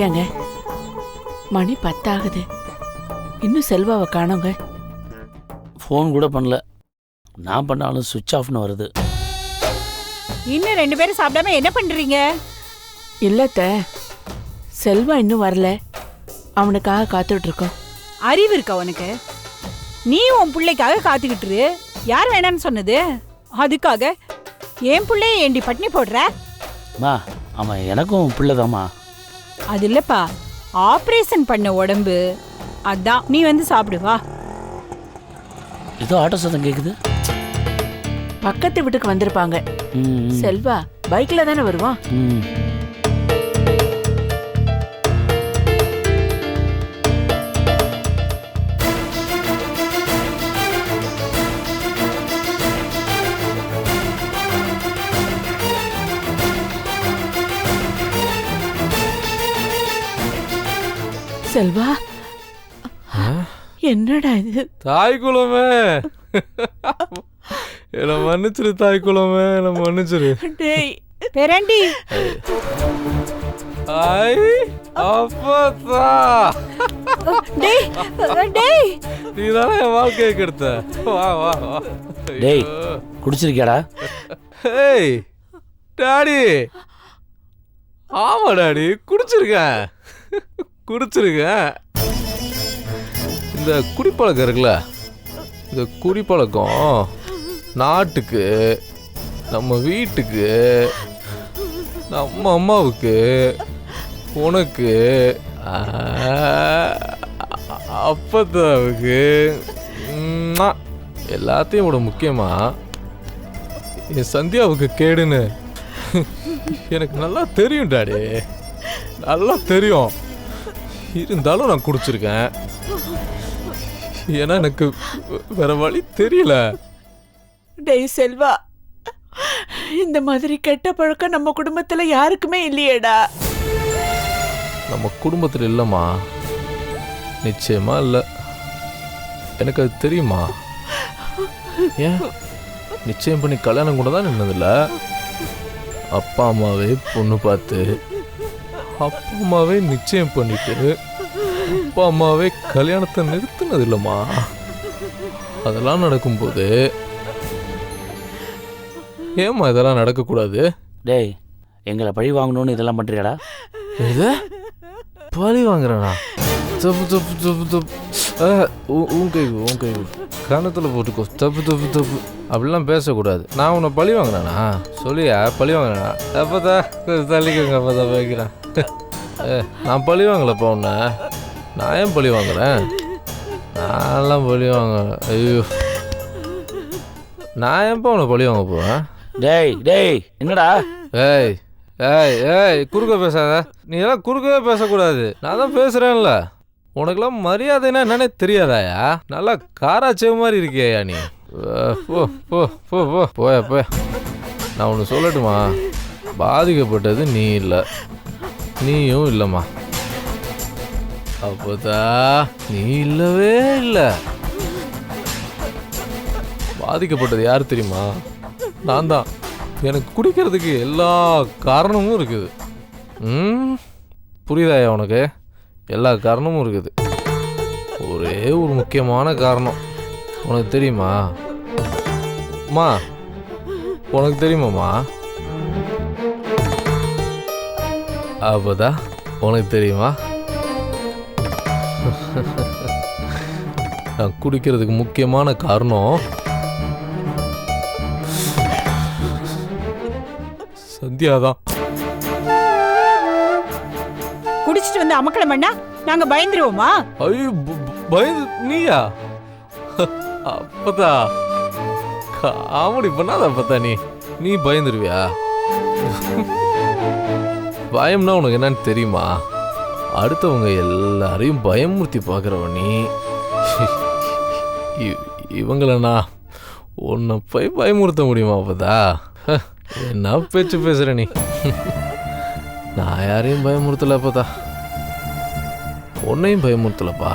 இருக்கேங்க. மணி 10 ஆகுது. இன்னும் செல்வாவை காணோங்க. ஃபோன் கூட பண்ணல. நான் பண்ணாலும் சுவிட்ச் ஆஃப்னு வருது. இன்னும் 2 பேரும் சாப்பிடாம என்ன பண்றீங்க? இல்லத்த, செல்வா இன்னும் வரல. அவனுக்காக காத்துட்டு இருக்கோம். அறிவு இருக்கா உனக்கு? நீ உன் பிள்ளைக்காக காத்துக்கிட்டு இரு. யார் வேணான்னு சொன்னது? அதுக்காக என் பிள்ளைய ஏண்டி பட்னி போடுற? மா, அவன் எனக்கும் பிள்ளைதாம்மா. அது இல்லப்பா, ஆபரேஷன் பண்ண உடம்பு. அதான் நீ வந்து சாப்பிடு வா. ஏதோ ஆட்டோ சத்தம் கேக்குது. பக்கத்து வீட்டுக்கு வந்திருப்பாங்க. ம், செல்வா பைக்ல தானே வருவான். ம். செல்வா, என்னடா இது? தாய் குலமே, என்ன மன்னிச்சிரு. தாய் குலமே, என்ன மன்னிச்சிரு. டேய் பேரண்டி, ஐ அப்பதா, டேய் டேய், நீ தானே என் வாழ்க்கையை கெடுத்த. வா வா வா. டேய், குடிச்சிருக்கியாடா? ஏய் டாடி. ஆமா டாடி, குடிச்சிருக்கேன். இந்த குடிப்பழக்கம் இருக்குல்ல, இந்த குடிப்பழக்கம் நாட்டுக்கு, நம்ம வீட்டுக்கு, நம்ம அம்மாவுக்கு, உனக்கு, அப்பத்தாவுக்கு, எல்லாத்தையும் விட முக்கியமா என் சந்தியாவுக்கு கேடுன்னு எனக்கு நல்லா தெரியும் டாடி, நல்லா தெரியும். இருந்தாலும் நான் குடிச்சிருக்கேன். ஏன்னா எனக்கு வேற வழி தெரியல. டேய் செல்வா, இந்த மாதிரி கெட்ட பழக்கம் நம்ம குடும்பத்துல யாருக்குமே இல்லையேடா. நம்ம குடும்பத்தில் இல்லைம்மா, நிச்சயமா இல்லை. எனக்கு அது தெரியுமா? ஏன் நிச்சயம் பண்ணி கல்யாணம் கூட தான் நின்னதில்ல. அப்பா அம்மாவே பொண்ணு பார்த்து, அப்பா அம்மாவே நிச்சயம் பண்ணிட்டு, அப்பா அம்மாவே கல்யாணத்தை நிறுத்தினது இல்லைம்மா. அதெல்லாம் நடக்கும்போது ஏம்மா இதெல்லாம் நடக்கக்கூடாது? டேய், எங்களை பழி வாங்கணும்னு இதெல்லாம் பண்றியாடா? இது பழி வாங்குறேண்ணா? தப்பு தப்பு தப்பு தப்பு. உன் கை கணத்தில் போட்டுக்கோ. தப்பு தப்பு தப்பு அப்படிலாம் பேசக்கூடாது. நான் உன்னை பழி வாங்கினேண்ணா? சொல்லியா பழி வாங்கினேண்ணா? அப்போதா தள்ளிக்கோங்க. அப்போதான் வைக்கிறேன். நான் பழி வாங்கலப்பா உன்னை. நான் ஏன் பழி வாங்குறேன்? நான்லாம் பழி வாங்க. ஐயோ, நான் ஏன்ப்பா உன்னை பழி வாங்க போவேன்? டேய் டேய், என்னடா? ஏய் ஏய் ஏய், குறுக்க பேசாத. நீ எல்லாம் குறுக்கவே பேசக்கூடாது. நான் தான் பேசுகிறேன்ல. உனக்கெல்லாம் மரியாதைன்னா என்னன்னே தெரியாதாயா? நல்லா காராச்சேவ மாதிரி இருக்கியா நீ? போ போ போ போ போயா போயா. நான் ஒன்று சொல்லட்டுமா? பாதிக்கப்பட்டது நீ இல்லை, நீயும் இல்லைம்மா. அப்போதா நீ இல்லவே இல்லை. பாதிக்கப்பட்டது யார் தெரியுமா? நான் தான். எனக்கு குடிக்கிறதுக்கு எல்லா காரணமும் இருக்குது. புரியுதாயா உனக்கு? எல்லா காரணமும் இருக்குது. ஒரே ஒரு முக்கியமான காரணம் உனக்கு தெரியுமா? அம்மா, உனக்கு தெரியுமாம்மா? அப்போதா உனக்கு தெரியுமா? நான் குடிக்கிறதுக்கு முக்கியமான காரணம் சந்தியாதான். குடிச்சிட்டு வந்து அமக்கலம் பண்ணா நாங்க பயந்துருவோமா? ஐயோ, பயந்து நீயா? அப்பதா காமெடி பண்ணாத. அப்பதா நீ பயந்துருவியா? பயம்னா உனக்கு என்னன்னு தெரியுமா? அடுத்தவங்க எல்லாரையும் பயமுறுத்தி பார்க்குறவ நீ. இவங்களண்ணா உன்னை போய் பயமுறுத்த முடியுமா? அப்பதா என்ன பேச்சு பேசுற நீ? நான் யாரையும் பயமுறுத்தல. அப்பதா உன்னையும் பயமுறுத்தலப்பா.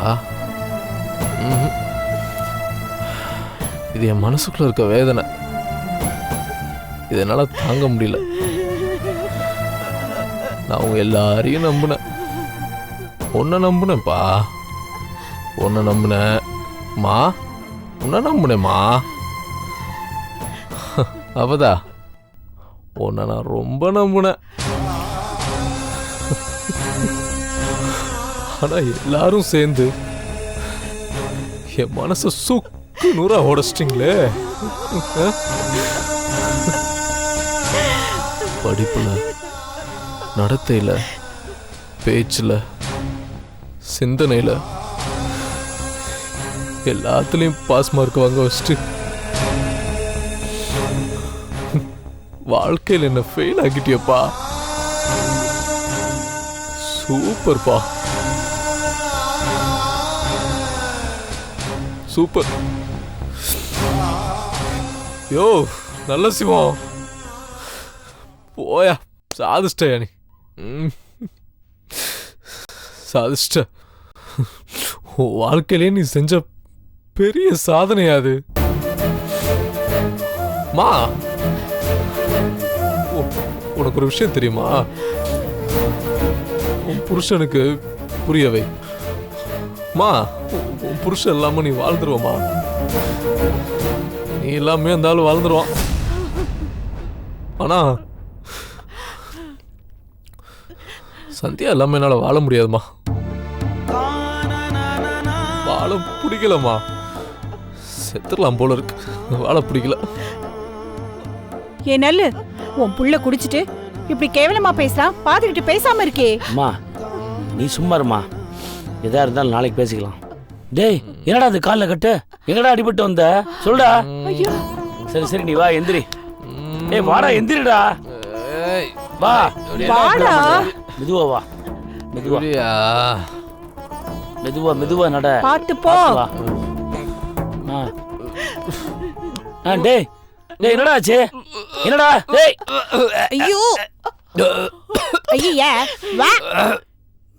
இது என் மனசுக்குள்ள இருக்க வேதனை. இதனால தாங்க முடியல. நான் உங்க எல்லாரையும் நம்பினேன். உன்னை நம்புனேன்ப்பா, உன்னை நம்புனேன் மா, உன்னை நம்புனேம்மா. அவதா உன்னை நான் ரொம்ப நம்புனேன். ஆனா எல்லாரும் சேர்ந்து என் மனசை சுக்கு நூறா உடைச்சிட்டிங்களே. படிப்புல, நடத்தையில, பேச்சுல, சிந்தனையில எல்லாத்துலயும் பாஸ் மார்க் வாங்க வச்சுட்டு வாழ்க்கையில் என்ன ஃபெயில் ஆகிட்டியப்பா. சூப்பர்ப்பா, சூப்பர். யோ நல்ல சிவம், போயா சாதிச்சிட்டயா நீ. சாதிச்சிட்ட. வாழ்க்கையிலே நீ செஞ்ச பெரிய சாதனையாது மா. உனக்கு ஒரு விஷயம் தெரியுமா? உன் புருஷனுக்கு புரியவை மா. உன் புருஷன் இல்லாம நீ வாழ்ந்துருவமா? நீ எல்லாமே இருந்தாலும் வாழ்ந்துருவான். ஆனா சந்தியா இல்லாம என்னால வாழ முடியாதுமா. வாழ பிடிக்கலமா. செத்துடலாம் போல இருக்கு. வாழ பிடிக்கல. ஏ நல்லு, உன் புள்ள குடிச்சிட்டு இப்படி கேவலமா பேசுறான், பாத்துக்கிட்டு பேசாம இருக்கே. அம்மா நீ சும்மா இருமா, எதா இருந்தாலும் நாளைக்கு பேசிக்கலாம். டேய் என்னடா அது காலில் கட்டு, எங்கடா அடிபட்டு வந்த சொல்டா. சரி சரி நீ வா எந்திரி. ஏய் வாடா எந்திரிடா. வா வாடா. மெதுவா வா, மெதுவா மெதுவா மெதுவா நட. பாத்து போ. டேய் டேய் என்னடா ஆச்சு? என்னடா டேய்? ஐயோ ஐயா வா.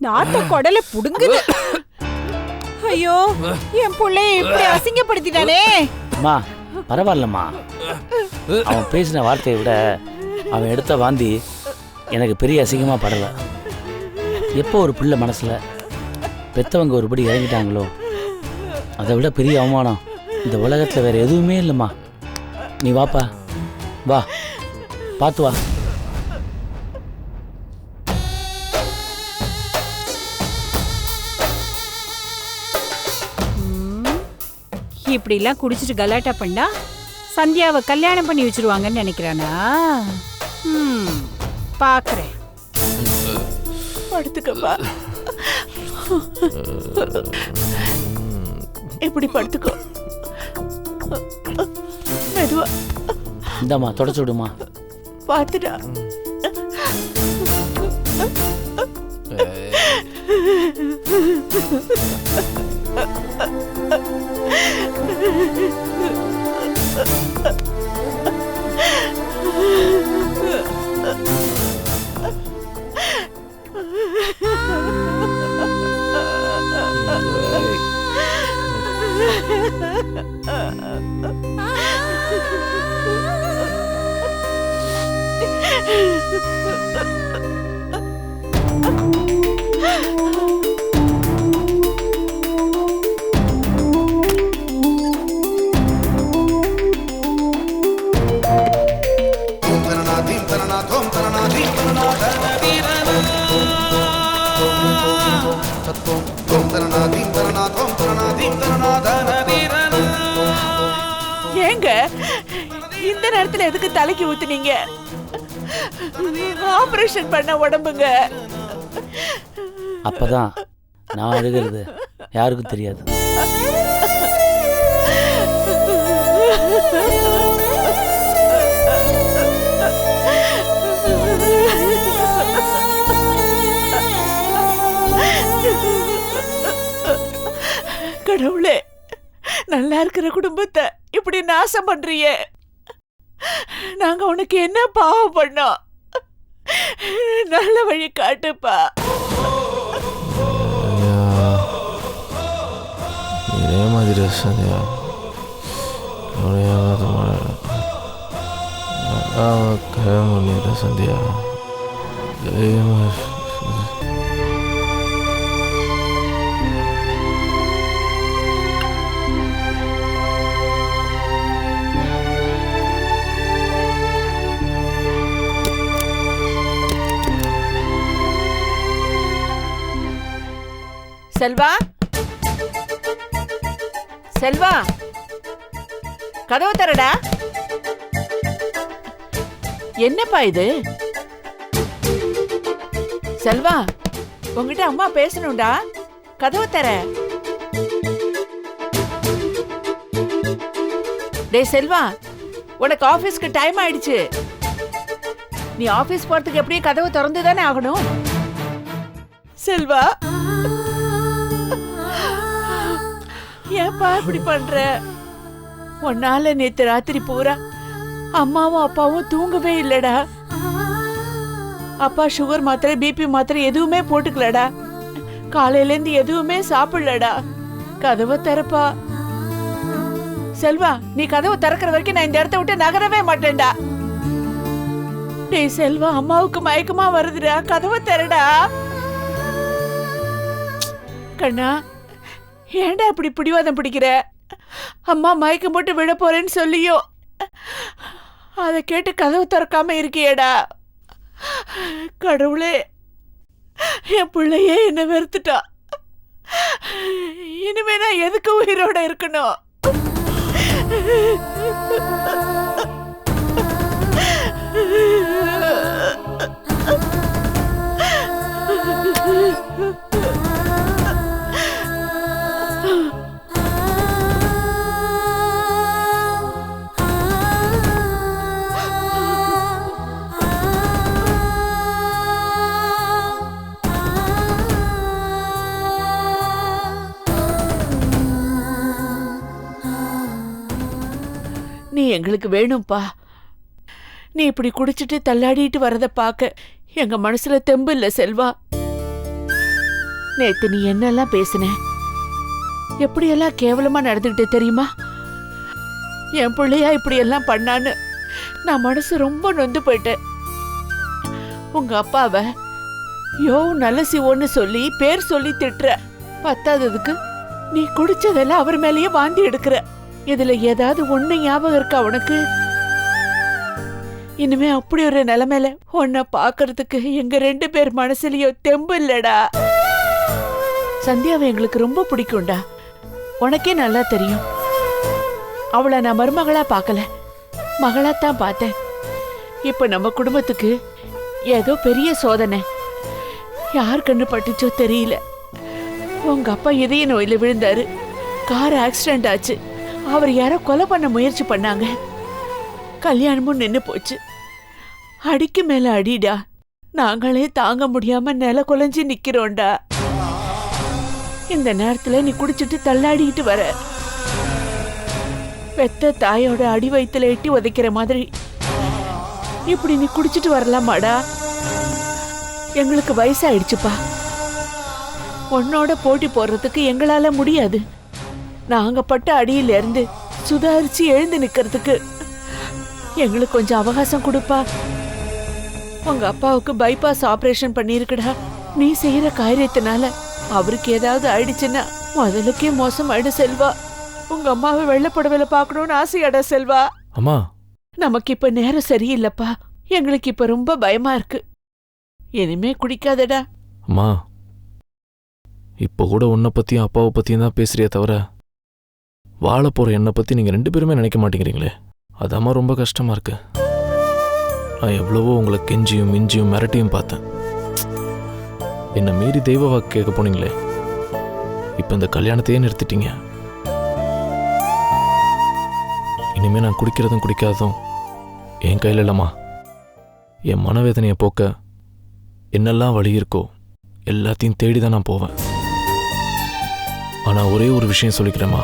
நாத்த கொடல புடுங்குது. ஐயோ என் புள்ளைய இப்படி அசிங்கப்படுத்திட்டானே. அம்மா பரவாயில்லம்மா, அவன் பேசின வார்த்தையை விட அவன் எடுத்த வாந்தி எனக்கு பெரிய அசிங்கமா படல. எப்போ ஒரு பிள்ளை மனசுல பெத்தவங்க ஒருபடி இறங்கிட்டாங்களோ அதை விட பெரிய அவமானம் இந்த உலகத்துல வேற எதுவுமே இல்லைம்மா. நீ வாப்பா, வா பார்த்து வா. இப்படி எல்லாம் குடிச்சிட்டு கலாட்டா பண்ணா சந்தியாவை கல்யாணம் பண்ணி வச்சிருவாங்கன்னு நினைக்கிறானா? பாக்குறேன். படுத்துக்கப்பா, இப்படி படுத்துக்கோ. மெதுவா இந்தாம்மா தொடச்சு விடுமா. பார்த்துடா. ஏங்க இந்த நேரத்துல எதுக்கு தலைக்கு ஊத்துனீங்க? ஆபரேஷன் பண்ண உடம்புங்க. அப்பதான் நான் அழுகிறது யாருக்கும் தெரியாது. கடவுளே, நல்லா இருக்கிற குடும்பத்தை இப்படி நாசம் பண்றியே. நாங்க உனக்கு என்ன பாவம் பண்ணோம்? நல்ல வழி காட்டுப்பா. இதே மாதிரி சந்தியா சந்தியா செல்வா, செல்வா, கதவு தரடா. என்னப்பா இது? செல்வா, உங்ககிட்ட அம்மா பேசணும்டா. கதவு தர. டேய் செல்வா, உனக்கு ஆபீஸ்க்கு டைம் ஆயிடுச்சு. நீ ஆபீஸ் போறதுக்கு எப்படியும் கதவு திறந்து தானே ஆகணும். செல்வா, ஏப்பா இப்படி பண்ற? உன்னால நேத்து ராத்திரி பூரா அம்மாவும் அப்பாவும் தூங்கவே இல்லடா. அப்பா சுகர் மாத்திரை, பிபி மாத்திரை எதுவுமே போட்டுக்கலடா. காலையில இருந்து எதுவுமே சாப்பிடலடா. கதவை திறப்பா. செல்வா, நீ கதவு திறக்கிற வரைக்கும் நான் இந்த இடத்த விட்டு நகரவே மாட்டேன்டா. டேய் செல்வா, அம்மாவுக்கு மயக்கமா வருதுடா. கதவை திறடா. கண்ணா, ஏன்டா இப்படி பிடிவாதம் பிடிக்கிற? அம்மா மயக்கம் போட்டு விழ போறேன்னு சொல்லியோ அதை கேட்டு கதவு திறக்காம இருக்கியேடா. கடவுளே, என் பிள்ளையே என்ன வெறுத்துட்டா. இனிமே நான் எதுக்கு உயிரோட இருக்கணும்? நீ எங்களுக்கு வேணும்பா. நீ இப்படி குடிச்சிட்டு தள்ளாடிட்டு வரத பார்க்க எங்க மனசுல தெம்பு இல்ல செல்வா. நேத்து நீ என்னெல்லாம் பேசின, எப்படியெல்லாம் கேவலமா நடந்துகிட்டு தெரியுமா? என் பிள்ளையா இப்படி எல்லாம் பண்ணான்னு நான் மனசு ரொம்ப நொந்து போயிட்டேன். உங்க அப்பாவை நல்ல சிவோன்னு சொல்லி பேர் சொல்லி திட்டுற. பத்தாததுக்கு நீ குடிச்சதெல்லாம் அவர் மேலேயே வாந்தி எடுக்கிற. இதுல ஏதாவது ஒண்ணு ஞாபகம் இருக்கா உனக்கு? இனிமே அப்படி ஒரு நிலைமையில உன்னை பாக்குறதுக்கு எங்க 2 பேர் மனசுலயும் தெம்பு இல்லடா. சந்தியாவை எங்களுக்கு ரொம்ப பிடிக்கும்டா. உனக்கே நல்லா தெரியும். அவளை நான் மருமகளா பார்க்கல, மகளாத்தான் பார்த்தேன். இப்ப நம்ம குடும்பத்துக்கு ஏதோ பெரிய சோதனை. யார் கண்ணு பட்டுச்சோ தெரியல. உங்க அப்பா இதய நோயில விழுந்தாரு. கார் ஆக்சிடென்ட் ஆச்சு. அவர் யாரோ கொலை பண்ண முயற்சி பண்ணாங்க. கல்யாணமும் நின்னு போச்சு. அடிக்கு மேல அடிடா. நாங்களே தாங்க முடியாம நில குலைஞ்சு நிக்கிறோம்டா. இந்த நேரத்துல நீ குடிச்சிட்டு தள்ளாடிட்டு வர. பெத்த தாயோட அடி வயித்துல எட்டி உதைக்கிற மாதிரி இப்படி நீ குடிச்சிட்டு வரலாமாடா? எங்களுக்கு வயசாயிடுச்சுப்பா. உன்னோட போட்டி போடுறதுக்கு எங்களால முடியாது. நாங்க பட்ட அடியில இருந்து சுதாரிச்சு எழுந்து நிக்கிறதுக்கு எங்களுக்கு கொஞ்சம் அவகாசம் கொடுப்பா. உங்க அப்பாவுக்கு பைபாஸ் ஆபரேஷன் பண்ணிருக்குடா. நீ செய்யற காரியத்தினால அவருக்கு ஏதாவது ஆயிடுச்சுன்னா முதலுக்கே மோசம் ஆயிடு செல்வா. உங்க அம்மாவை வெள்ளப்படவில பாக்கணும்னு ஆசையாடா செல்வா. அம்மா, நமக்கு இப்ப நேரம் சரியில்லப்பா. எங்களுக்கு இப்ப ரொம்ப பயமா இருக்கு. இனிமே குடிக்காதடா. அம்மா, இப்போ கூட உன்னை பத்தியும் அப்பாவை பத்தியும் தான் பேசுறியே தவிர வாழ போற என்னை பத்தி நீங்க 2 பேருமே நினைக்க மாட்டேங்கிறீங்களே. அதாம்மா ரொம்ப கஷ்டமா இருக்கு. நான் எவ்வளவோ உங்களை கெஞ்சியும் மிஞ்சியும் மிரட்டியும் பார்த்தேன். என்னை மீறி தெய்வ வாக்கு கேட்க போனீங்களே. இப்ப இந்த கல்யாணத்தையே நிறுத்திட்டீங்க. இனிமே நான் குடிக்கிறதும் குடிக்காததும் என் கையில் இல்லைம்மா. என் மனவேதனையை போக்க என்னெல்லாம் வழி இருக்கோ எல்லாத்தையும் தேடி தான் நான் போவேன். ஆனா ஒரே ஒரு விஷயம் சொல்லிக்கிறேம்மா.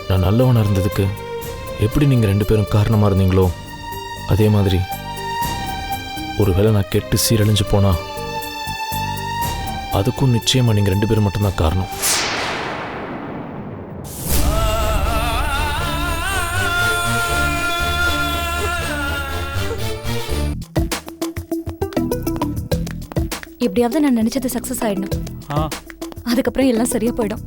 நான் நல்லவனா இருந்ததுக்கு எப்படி நீங்க 2 பேரும் காரணமா இருந்தீங்களோ அதே மாதிரி ஒருவேளை நான் கெட்டு சீரழிஞ்சு போனா அதுக்கும் நிச்சயமா நீங்க 2 பேரும் மட்டும்தான் காரணம். எப்படியாவது நான் நினைச்சது சக்சஸ் ஆயிடணும். அதுக்கப்புறம் எல்லாம் சரியா போயிடும்.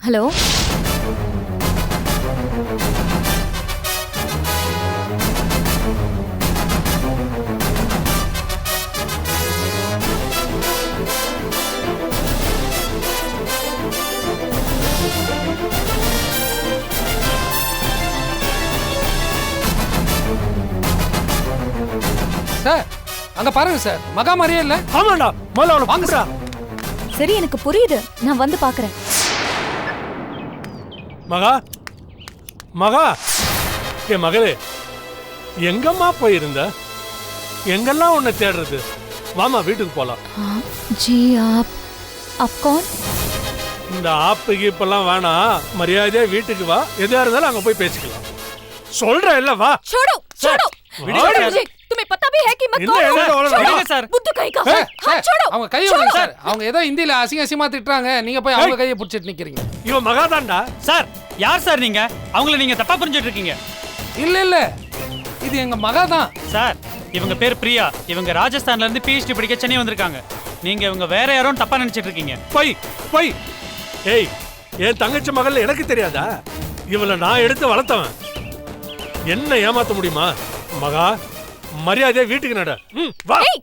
ஹலோ, சார் அங்க பாருங்க சார், மகா மாதிரியே இல்ல. ஆமாடா, முதல்ல அவளை வாங்கடா. சரி எனக்கு புரியுது, நான் வந்து பாக்குறேன். மகா மகா, என் மகளே, எங்கம்மா போயிருந்த? எங்கெல்லாம் உன்னை தேடுறது? வாமா வீட்டுக்கு போலாம். जी आप कौन? இந்த ஆப்பு கீப்பெல்லாம் வேணாம், மரியாதையா வீட்டுக்கு வா. எதா இருந்தாலும் அங்க போய் பேசிக்கலாம். சொல்றேன் இல்ல, வா. छोड़ो छोड़ो छोड़ो मुझे, तुम्हें पता भी है कि मैं இல்ல, कौन இல்ல, हूँ? இல்ல, छोड़ो இல்ல, सर, बुद्धू कहीं का। சார், हाँ, छोड़ो। அவங்க கையை விடுங்க சார். அவங்க ஏதோ இந்தியில அசிங்கமா திட்டுறாங்க, நீங்க போய் அவங்க கையை பிடிச்சிட்டு நிக்கிறீங்க. இவன் மகாதான்டா. சார், யார் சார் நீங்க? அவங்கள நீங்க தப்பா புரிஞ்சிட்டு இருக்கீங்க. இல்ல இல்ல, இது எங்க மகா தான். சார், இவங்க பேர் பிரியா. இவங்க ராஜஸ்தான்ல இருந்து PhD படிக்க சென்னை வந்திருக்காங்க. நீங்க இவங்க வேற யாரும் தப்பா நினைச்சிட்டு இருக்கீங்க. போய் போய். ஏய், என் தங்கச்சி மகள் எனக்கு தெரியாதா? இவளை நான் எடுத்து வளர்த்தவன். என்ன ஏமாத்த முடியுமா? மகா, மரியாதையா வீட்டுக்கு நட. வா. Hey,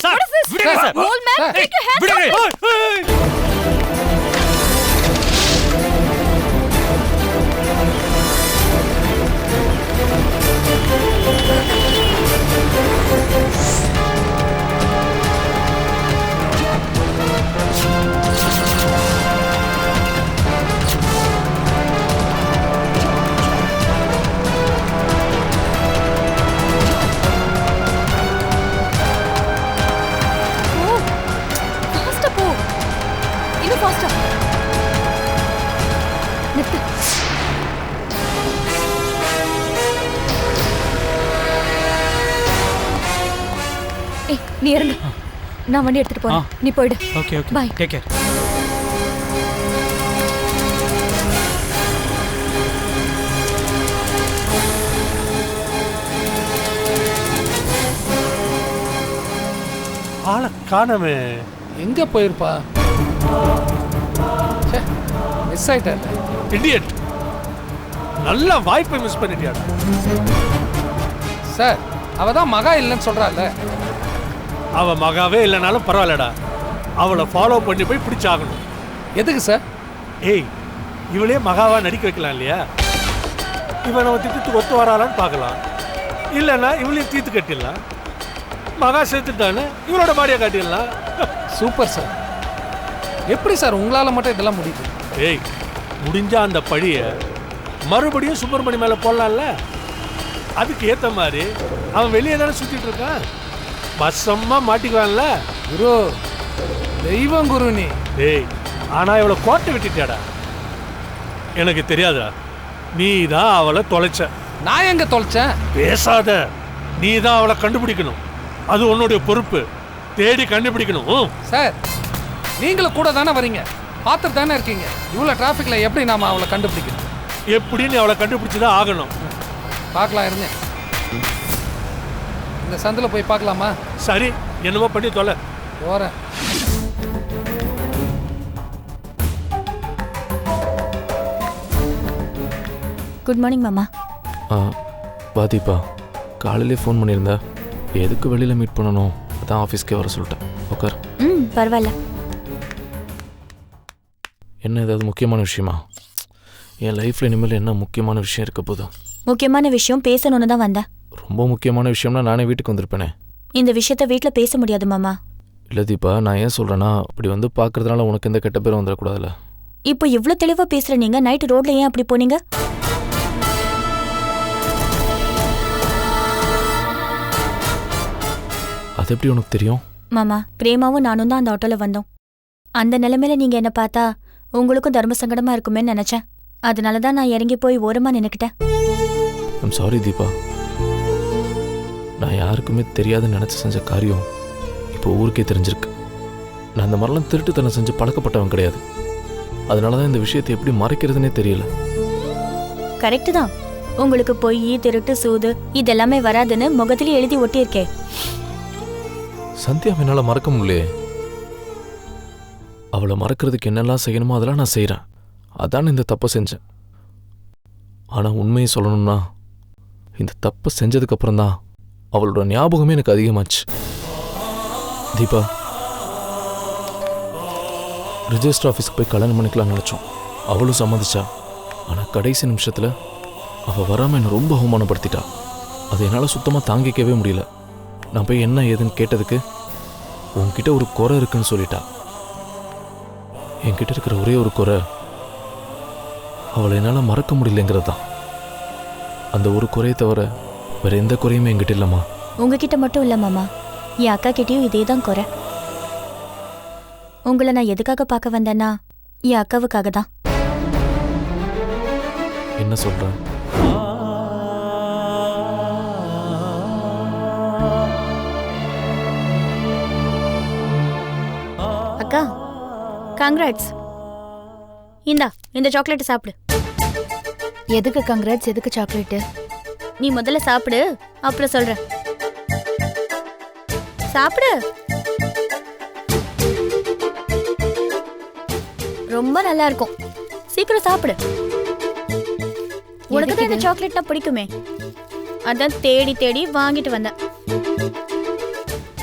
sir, what is this? விடுங்க sir. Old man, sir, take your hands விடுங்க. off me. ஏய், ஏய். Faster போ. இன்னும் faster. நிறுத்து. ஏய், நீ இறங்கு. நான் வண்டி எடுத்துட்டு போறேன். நீ போயிடு. Okay okay. Bye. Take care. ஆளை காணமே. எங்க போயிருப்பா? மிஸ் ஆயிட்டாரு. இடியட். நல்ல வாய்ப்பை மிஸ் பண்ணிட்டியாடா. சார், அவ தான் மகா இல்லைன்னு சொல்றாள். அவ மகாவே இல்லைனாலும் பரவாயில்லடா. அவளை ஃபாலோ பண்ணி போய் பிடிச்சாகணும். எதுக்கு சார்? ஏய், இவளே மகாவா நடிக்க வைக்கலாம் இல்லையா? இவன் நம்ம திட்டத்துக்கு ஒத்து வராளான்னு பார்க்கலாம். இல்லைன்னா இவளையும் தீர்த்து கட்டிடலாம். மகா சேர்த்துட்டான்னு இவளோட பாடியை காட்டிடலாம். Super sir. எப்படி சார் உங்களால மட்டும் இதெல்லாம் முடியுது? ஏய், முடிஞ்சா அந்த பழியை மறுபடியும் சுப்பிரமணி மேலே போடலாம்ல? அதுக்கு ஏற்ற மாதிரி அவன் வெளியே தானே சுற்றிட்டு இருக்கான். பஸ்ஸம்மா மாட்டிக்குவான்ல. குரு, தெய்வம் குரு நீ. ஏய், ஆனால் இவளை கோட்டை விட்டுட்டியாடா. எனக்கு தெரியாதா? நீ தான் அவளை தொலைச்ச. நான் எங்க தொலைச்சேன்? பேசாத. நீ தான் அவளை கண்டுபிடிக்கணும். அது உன்னுடைய பொறுப்பு. தேடி கண்டுபிடிக்கணும். சார், நீங்களும் கூட தானே வரீங்க, பார்த்துட்டு தானே இருக்கீங்க. இவ்வளோ டிராஃபிக்ல எப்படி நாம அவளை கண்டுபிடிக்கணும்? எப்படின்னு அவளை கண்டுபிடிச்சுதான் ஆகணும். பார்க்கலாம் இருங்க. இந்த சந்தில் போய் பார்க்கலாமா? சரி, என்னமோ பண்ணி தொலை. போகிறேன். குட் மார்னிங் மாமா. பாதிப்பா, காலையிலே ஃபோன் பண்ணியிருந்தா. எதுக்கு வெளியில் மீட் பண்ணணும், அதான் ஆஃபீஸ்க்கே வர சொல்லிட்டேன். உட்கார். பரவாயில்ல. என்ன ஏதாவது முக்கியமான விஷயமா? என் லைஃப்பில் இனிமேல் என்ன முக்கியமான விஷயம் இருக்க போதும்? முக்கியமான விஷயம் பேசணும்னு தான் வந்தேன். ரொம்ப முக்கியமான விஷயம்னா நானே வீட்டுக்கு வந்திருப்பேனே. இந்த விஷயத்த வீட்டில் பேச முடியாது மாமா. இல்லை தீபா, நான் ஏன் சொல்கிறேன்னா, அப்படி வந்து பார்க்கறதுனால உனக்கு எந்த கெட்ட பேரும் வந்துடக்கூடாதுல்ல. இப்போ இவ்வளோ தெளிவாக பேசுகிற நீங்கள் நைட்டு ரோட்ல ஏன் அப்படி போனீங்க? அது எப்படி உனக்கு தெரியும்? மாமா, பிரேமாவும் நானும் தான் அந்த ஆட்டோல வந்தோம். அந்த நிலைமையில நீங்க என்ன பார்த்தா உங்களுக்கும் தர்ம சங்கடமா இருக்குமேன்னு நினைச்சேன். அதனால தான் நான் இறங்கி போய் ஓரமா நின்னுக்கிட்டேன். I'm sorry Deepa. நான் யாருக்குமே தெரியாதுன்னு நினச்சி செஞ்ச காரியம் இப்போ ஊருக்கே தெரிஞ்சிருக்கு. நான் அந்த மாதிரிலாம் திருட்டுத்தனம் செஞ்சு பழக்கப்பட்டவன் கிடையாது. அதனால தான் இந்த விஷயத்தை எப்படி மறைக்கிறதுனே தெரியல. கரெக்டு தான். உங்களுக்கு பொய், திருட்டு, சூது இதெல்லாமே வராதுன்னு முகத்திலே எழுதி ஒட்டியிருக்கே. சந்தியா என்னால் மறக்க முடியலையே. அவளை மறக்கிறதுக்கு என்னெல்லாம் செய்யணுமோ அதெல்லாம் நான் செய்கிறேன். அதான் இந்த தப்பை செஞ்சேன். ஆனால் உண்மையை சொல்லணும்னா, இந்த தப்பை செஞ்சதுக்கப்புறம் தான் அவளோட ஞாபகமே எனக்கு அதிகமாச்சு. தீபா, ரிஜிஸ்டர் ஆஃபீஸ்க்கு போய் கல்யாணம் பண்ணிக்கலாம்னு நினச்சோம். அவளும் சம்மதிச்சா. ஆனால் கடைசி நிமிஷத்தில் அவள் வராமல் என்னை ரொம்ப அவமானப்படுத்திட்டா. அது என்னால் சுத்தமாக தாங்கிக்கவே முடியல. நான் போய் என்ன ஏதுன்னு கேட்டதுக்கு உன்கிட்ட ஒரு குறை இருக்குன்னு சொல்லிட்டா. என்கிட்ட இருக்கிற ஒரே ஒரு குறை அவளை என்னால் மறக்க முடியலங்கிறது தான். அந்த ஒரு குறையை தவிர வேற எந்த குறையுமே என்கிட்ட இல்லைம்மா. உங்ககிட்ட மட்டும் இல்லை மாமா, என் அக்கா கிட்டேயும் இதே தான் குறை. உங்களை நான் எதுக்காக பார்க்க வந்தேன்னா என் அக்காவுக்காக தான். என்ன சொல்கிறேன்? அக்கா கங்க்ராட்ஸ். இந்தா இந்த சாக்லேட் சாப்பிடு. எதுக்கு கங்க்ராட்ஸ்? எதுக்கு சாக்லேட்டு? நீ முதல்ல சாப்பிடு, அப்புறம் சொல்றேன். சாப்பிடு. ரொம்ப நல்லா இருக்கும். சீக்கிரம் சாப்பிடு. உனக்கு தான் இந்த சாக்லேட்னா பிடிக்குமே, அதான் தேடி தேடி வாங்கிட்டு வந்தேன்.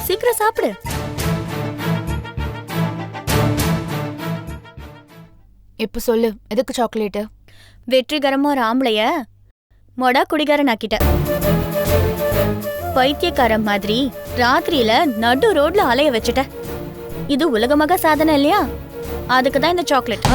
சீக்கிரம் சாப்பிடு. இப்ப சொல்லு, எதுக்கு சாக்லேட்டு? வெற்றிகரமா ஒரு ஆம்பளைய மொடா குடிகாரன் ஆக்கிட்ட. பைத்தியக்காரன் மாதிரி ராத்திரியில நடு ரோட்ல அலைய வச்சுட்ட. இது உலகமாக சாதனை இல்லையா? அதுக்கு தான் இந்த சாக்லேட்.